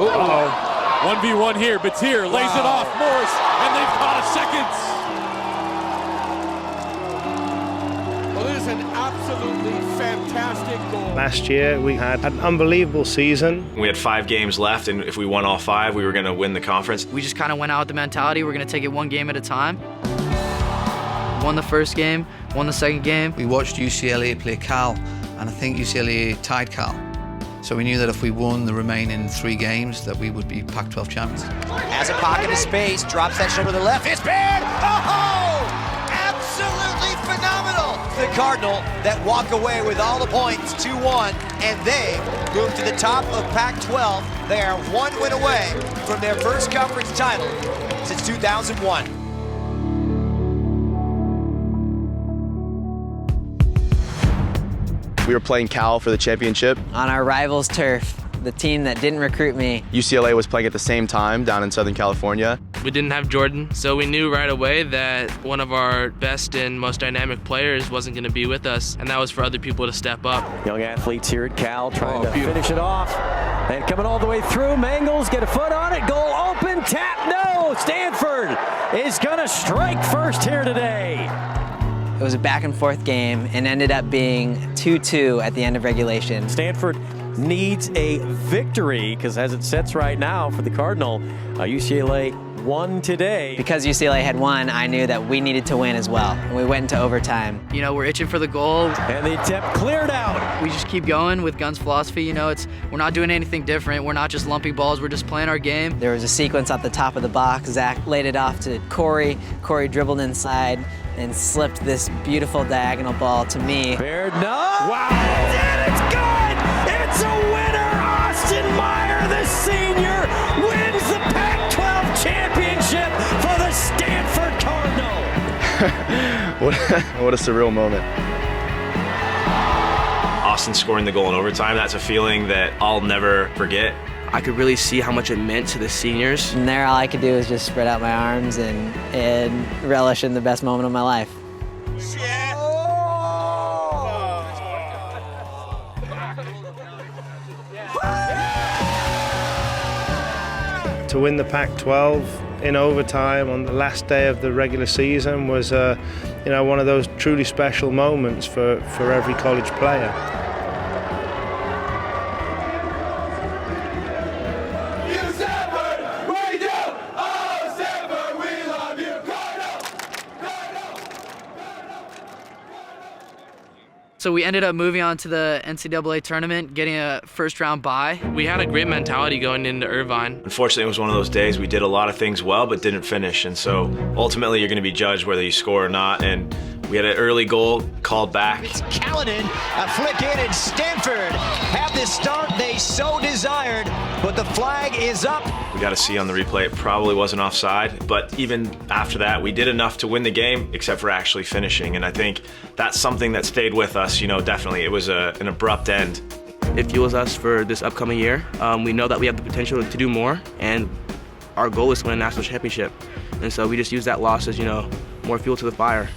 Uh-oh. 1v1 here. Batir lays it off. Morris, and they've caught a second. Well, it is an absolutely fantastic goal. Last year, we had an unbelievable season. We had 5 games left, and if we won all 5, we were going to win the conference. We just kind of went out with the mentality, we're going to take it one game at a time. Won the first game, won the second game. We watched UCLA play Cal, and I think UCLA tied Cal. So we knew that if we won the remaining 3 games, that we would be Pac-12 champions. Has a pocket of space, drops that shoulder to the left, it's Baird! Oh! Absolutely phenomenal! The Cardinal that walk away with all the points, 2-1, and they move to the top of Pac-12. They are 1 win away from their first conference title since 2001. We were playing Cal for the championship. On our rival's turf, the team that didn't recruit me. UCLA was playing at the same time down in Southern California. We didn't have Jordan, so we knew right away that one of our best and most dynamic players wasn't going to be with us, and that was for other people to step up. Young athletes here at Cal trying to finish it off. And coming all the way through, Mangles get a foot on it, goal open, tap, no! Stanford is going to strike first here today. It was a back and forth game and ended up being 2-2 at the end of regulation. Stanford needs a victory because as it sits right now for the Cardinal, UCLA won today. Because UCLA had won, I knew that we needed to win as well. And we went into overtime. You know, we're itching for the goal. And the attempt cleared out. We just keep going with Guns philosophy. You know, we're not doing anything different. We're not just lumping balls. We're just playing our game. There was a sequence at the top of the box. Zach laid it off to Corey. Corey dribbled inside and slipped this beautiful diagonal ball to me. Baird, no! Wow! And it's good! It's a winner! Austin Meyer, the senior, wins the Pac-12 championship for the Stanford Cardinal! What a surreal moment. Austin scoring the goal in overtime, that's a feeling that I'll never forget. I could really see how much it meant to the seniors. And there, all I could do was just spread out my arms and relish in the best moment of my life. To win the Pac-12 in overtime on the last day of the regular season was, one of those truly special moments for every college player. So we ended up moving on to the NCAA tournament, getting a first-round bye. We had a great mentality going into Irvine. Unfortunately, it was one of those days we did a lot of things well but didn't finish, and so ultimately you're going to be judged whether you score or not, and we had an early goal called back. It's Callanan, a flick in, and Stanford have the start they so desired, but the flag is up. We got to see on the replay, it probably wasn't offside, but even after that, we did enough to win the game, except for actually finishing, and I think that's something that stayed with us, definitely. It was an abrupt end. It fuels us for this upcoming year. We know that we have the potential to do more, and our goal is to win a national championship, and so we just use that loss as, more fuel to the fire.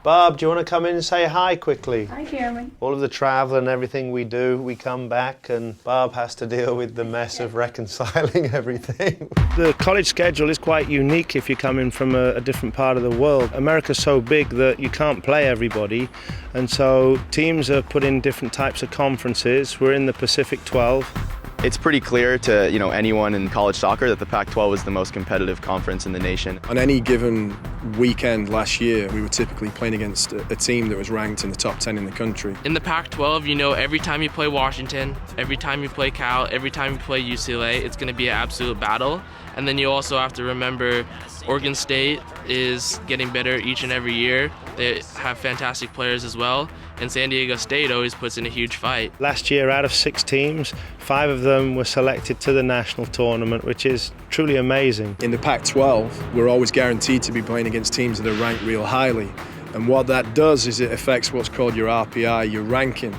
Bob, do you want to come in and say hi quickly? Hi, Jeremy. All of the travel and everything we do, we come back and Bob has to deal with the mess of reconciling everything. The college schedule is quite unique if you're coming from a different part of the world. America's so big that you can't play everybody, and so teams are put in different types of conferences. We're in the Pacific 12. It's pretty clear to anyone in college soccer that the Pac-12 is the most competitive conference in the nation. On any given weekend last year, we were typically playing against a team that was ranked in the top 10 in the country. In the Pac-12, every time you play Washington, every time you play Cal, every time you play UCLA, it's going to be an absolute battle. And then you also have to remember Oregon State is getting better each and every year. They have fantastic players as well. And San Diego State always puts in a huge fight. Last year, out of 6 teams, 5 of them were selected to the national tournament, which is truly amazing. In the Pac-12, we're always guaranteed to be playing against teams that are ranked real highly. And what that does is it affects what's called your RPI, your ranking.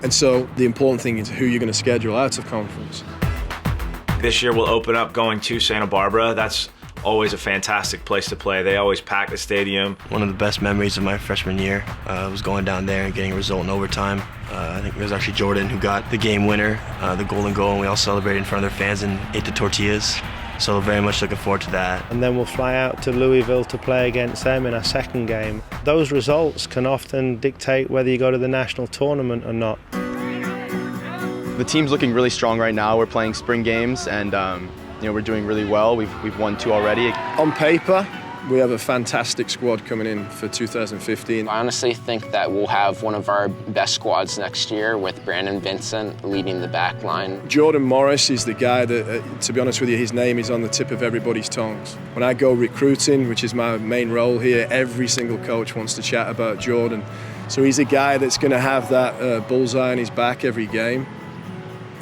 And so the important thing is who you're going to schedule out of conference. This year we'll open up going to Santa Barbara. That's always a fantastic place to play. They always pack the stadium. One of the best memories of my freshman year was going down there and getting a result in overtime. I think it was actually Jordan who got the game winner, the golden goal, and we all celebrated in front of their fans and ate the tortillas. So very much looking forward to that. And then we'll fly out to Louisville to play against them in our second game. Those results can often dictate whether you go to the national tournament or not. The team's looking really strong right now. We're playing spring games and we're doing really well. We've won 2 already. On paper, we have a fantastic squad coming in for 2015. I honestly think that we'll have one of our best squads next year with Brandon Vincent leading the back line. Jordan Morris is the guy that, to be honest with you, his name is on the tip of everybody's tongues. When I go recruiting, which is my main role here, every single coach wants to chat about Jordan. So he's a guy that's going to have that bullseye on his back every game.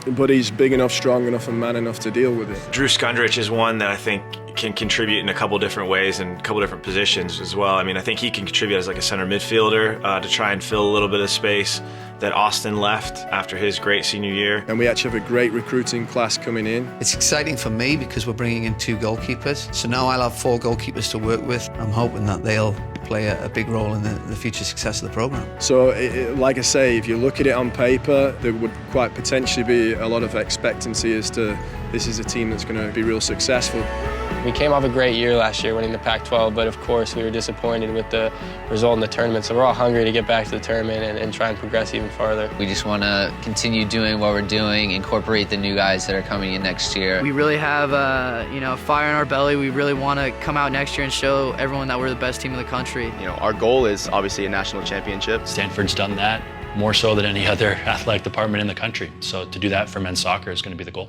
But he's big enough, strong enough, and man enough to deal with it. Drew Skundrich is one that I think can contribute in a couple different ways and a couple different positions as well. I mean, I think he can contribute as like a center midfielder to try and fill a little bit of space that Austin left after his great senior year. And we actually have a great recruiting class coming in. It's exciting for me because we're bringing in 2 goalkeepers. So now I'll have 4 goalkeepers to work with. I'm hoping that they'll play a big role in the future success of the program. So, like I say, if you look at it on paper, there would quite potentially be a lot of expectancy as to this is a team that's going to be real successful. We came off a great year last year winning the Pac-12, but of course we were disappointed with the result in the tournament, so we're all hungry to get back to the tournament and try and progress even farther. We just want to continue doing what we're doing, incorporate the new guys that are coming in next year. We really have fire in our belly. We really want to come out next year and show everyone that we're the best team in the country. Our goal is obviously a national championship. Stanford's done that more so than any other athletic department in the country. So to do that for men's soccer is going to be the goal.